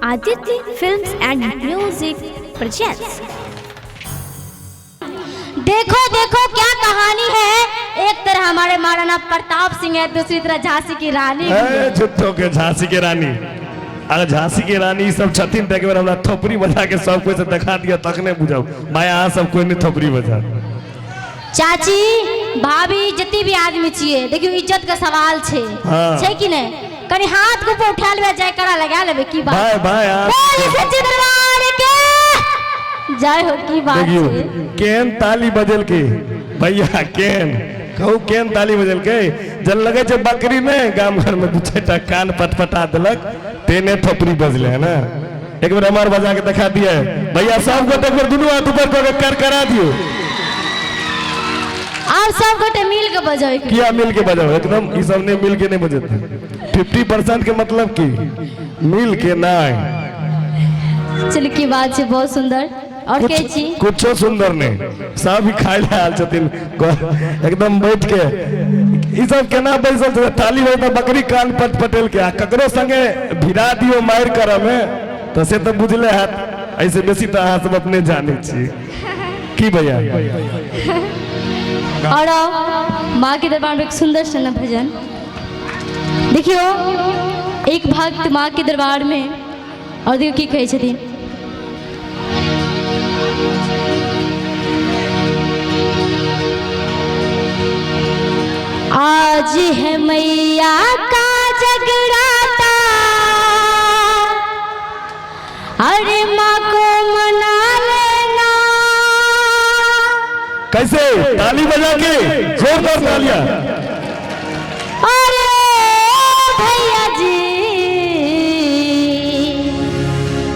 Aditi Films and Music presents। देखो देखो क्या कहानी है। एक तरह हमारे महाराणा प्रताप सिंह है, दूसरी तरह झांसी की रानी है। झूठो के झांसी की रानी, अगर झांसी की रानी सब छथिन तक बार हमरा थोपड़ी बजा के सब कोई से दिखा दिया तक नहीं बुझाओ भाई यहाँ सब कोई नहीं थोपड़ी बजा। चाची भाभी जितनी भी आदमी चाहिए देखियो इज्जत का सवाल छे। हाँ। छे कि नहीं, कनी हाथ को उठा लेबे जय करा लगा लेबे की बात भाई भाई बोल सच्चे दरबार के जय हो की बात देखियो छे। केन ताली बजल के भैया केन कहू केन ताली बजल के जल लगे छे बकरी में गांव घर में दू चार कान पटपटा देलक तेने थोपड़ी बजले है ना। एक बार हमार बजा के दिखा दिया भैया सब को एक बार दोनों हाथ ऊपर कर करा दियो और सब गोटे मिल के बजाए किया मिल के बजाओ एकदम ये सब ने मिल के नहीं बजते 50% के मतलब की मिल के ना चल की बात है बहुत सुंदर। और के छी कुछ सुंदर नहीं सब ही खाए आल छथिन एकदम बैठ के ई सब केना बैसल छे ताली बजता बकरी कान पटपटेल के ककरो संगे भिड़ा दियो मार कर में तो से तो बुझले हाथ ऐसे बेसी तो हाथ सब अपने जाने छी की भैया। और माँ के दरबार में एक सुंदर सा भजन देखियो। एक भक्त माँ के दरबार में और देखियो की कहे छथिन। आज है मैया का जगराता, अरे माँ को मना लेना। कैसे ताली बजा के जोरदार तालियां। अरे भैया जी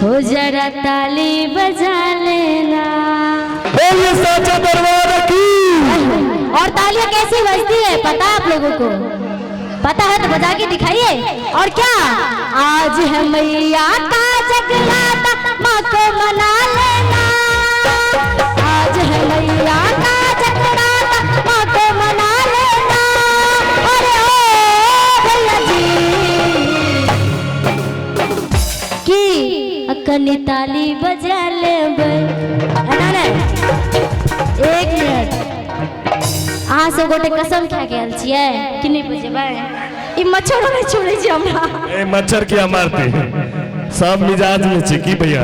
हो जरा ताली बजा लेना। बोलिए साचा दरबार की। और तालियां कैसी बजती है पता है आप लोगों को? पता है तो बजा के दिखाइए। और क्या आज है मैया का जगराता, माँ को मना लेना। आज है मैया का जगराता, माँ को मना लेना। अरे ओ भैया जी की कनी ताली बजा लेबै। एक मिनट अहाँ सब गोटे कसम खा के आयल छियै कि नहीं बजेबै? ई मच्छर नहीं छोड़े छी हमरा। ए मच्छर किया मारते सब मिजाज में छी की भैया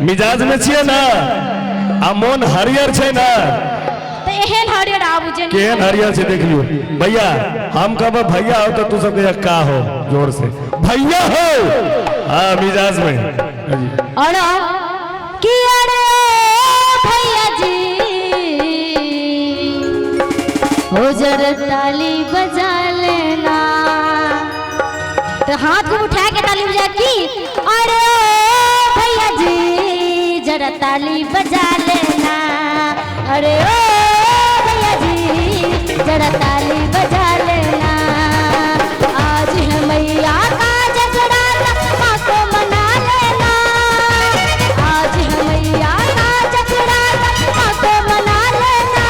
मिजाज में छिए ना आ मन हरियर छे ना तो एहन हरियर आबू जे केहन हरियर छे देख लियो भैया। हम कहब भैया हो तो तू सब कहिया का हो जोर से भैया हो। हाँ मिजाज में। और कि अरे भैया जी हो जरा ताली बजा लेना। तो हाथ को उठा के ताली बजा की अरे भैया जी जरा ताली बजा लेना। अरे ओ भैया जी जरा ताली बजा लेना। आज है मैया का जगराता, माँ को मना लेना। आज है मैया का जगराता, माँ को मना लेना।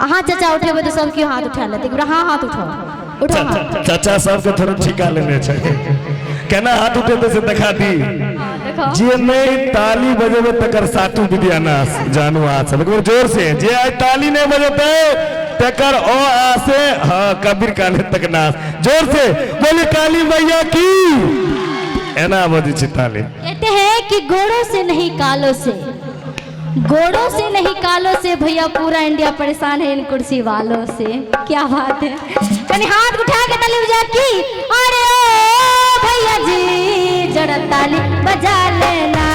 हाँ चाचा उठेबे तो सब क्यों हाथ उठा लेते? हाँ हाथ उठाओ उठाओ हाथ। चाचा सब के थोड़ा ठिका लेने चाहिए केना हाथ उठे से दिखा दी जे नहीं ताली बजेबे तकर साटू विद्यानाश जानू आ सब जोर से जे आज ताली नहीं बजेते तकर ओ आ से हाँ कबीर काले तक नाश। जोर से बोले काली मैया की एना बजे छी ताली। कहते हैं कि गोड़ों से नहीं कालों से, गोड़ों से नहीं कालों से भैया पूरा इंडिया परेशान है इन कुर्सी वालों से। क्या बात है। कहीं हाथ उठा के ताली बजा की अरे ओ भैया जी जरा ताली बजा लेना।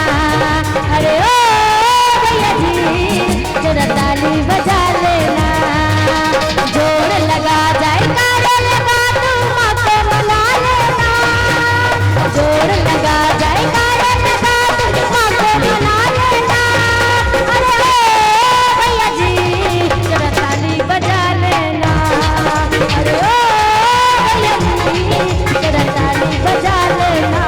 अरे ओ भैया जी जरा ताली बजा लेना। जोर लगा जाए काले लगा तू माँ को मना लेना। जोर लगा जाए काले लगा तू माँ को मना लेना। अरे ओ भैया जी जरा ताली बजा लेना। अरे ओ भैया जी जरा ताली बजा लेना।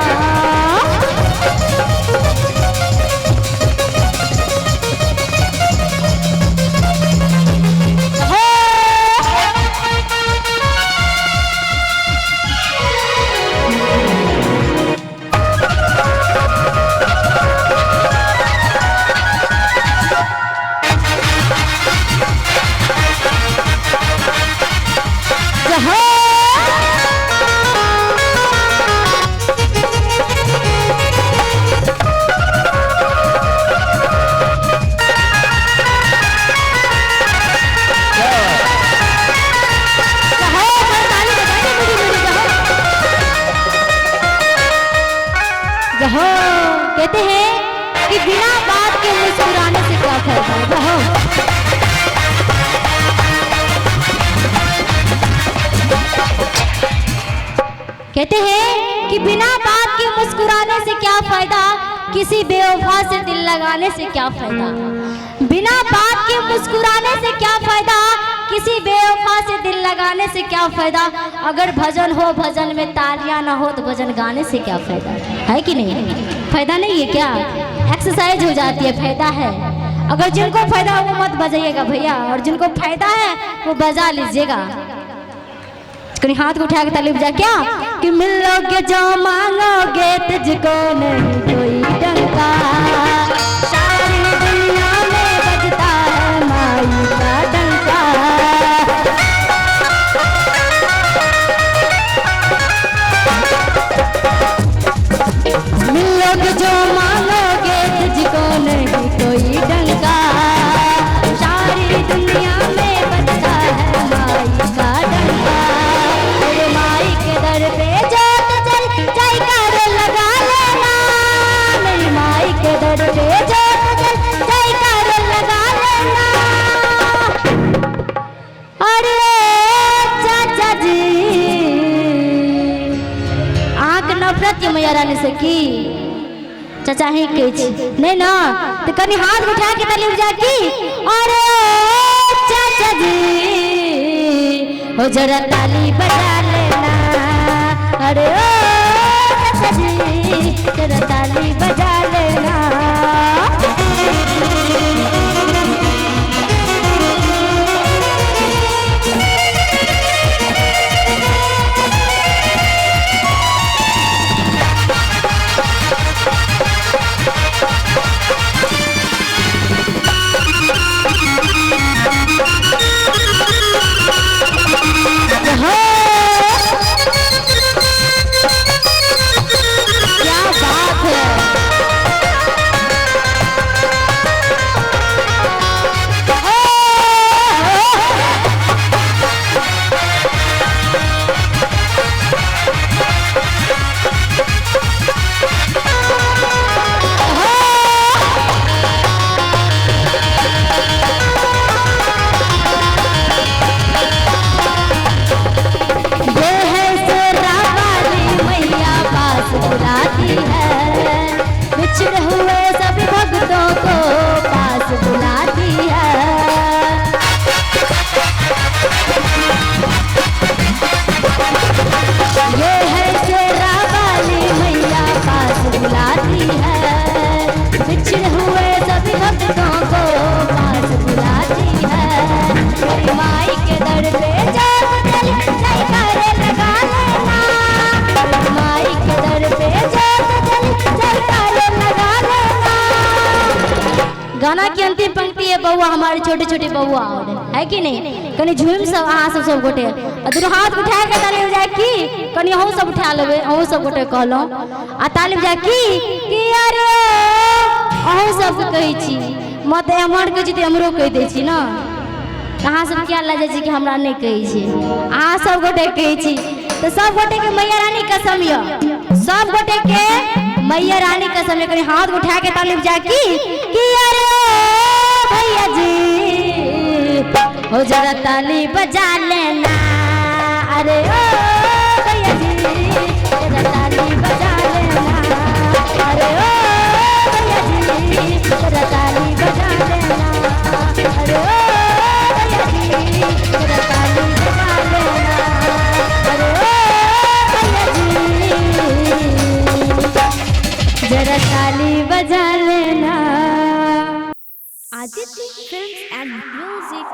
हो कहते हैं कि बिना बात के मुस्कुराने से क्या फायदा हो। कहते हैं कि बिना बात के मुस्कुराने से क्या फायदा, किसी बेवफा से दिल लगाने से क्या फायदा। बिना बात के मुस्कुराने से क्या फायदा, किसी बेवफा से दिल लगाने से क्या फायदा। अगर भजन हो भजन में तालियां ना हो तो भजन गाने से क्या फायदा है कि नहीं। फायदा नहीं है क्या, एक्सरसाइज हो जाती है, फायदा है। अगर जिनको फायदा हो वो मत बजाइएगा भैया, और जिनको फायदा है वो बजा लीजिएगा। कहीं हाथ को उठा के ताली बजा क्या कि मिलोगे जो मांगोगे तुझको नहीं कोई डंका, सारी दुनिया में बजता है माई का डंका। मिलोगे जो मांगोगे तुझको नहीं कोई डंका, सारी दुनिया में बजता है माई का डंका। माई के दर पे जो चल जयकार लगा लेना, मेरी माई के दर पे जो चल जयकार लगा लेना। अरे चाचा जी आँख नफरत के मैया रानी से की चाचा ही कह नहीं ना तो कभी हाथ उठा के ताली बजा की। अरे चाचा जी हो जरा ताली बजा लेना, अरे ओ चाचा जी जरा ताली बजा लेना। गाना की अंतिम पंक्ति है बउआ हमारे छोटे छोटे बउआ है कि नहीं। कनी झूम सब अहाँ सब गोटे दोनों हाथ उठा के ताली बजा की कनी अहूँ सब उठा लेबे, अहूँ सब गोटे कहलौं आ ताली बजा की अरे अहूँ सब कहै छी मत एमहर कहै छी त हमरो कहि दै छी ना। अहाँ सब क्या लगे छी कि हमरा नहीं कहै छी, अहाँ सब गोटे कहै छी तो सब गोटे के मैया रानी कसम य, सब गोटे के मैया रानी कसम। कहीं हाथ उठा के ताली बजा की अरे भैया जी हो जरा ताली बजा लेना, अरे ओ भैया जी जरा ताली बजा लेना, अरे ओ भैया जी जरा ताली बजा लेना, अरे ओ भैया जी जरा ताली बजा लेना, अरे ओ भैया जी जरा ताली बजा लेना। Aditya Films and Music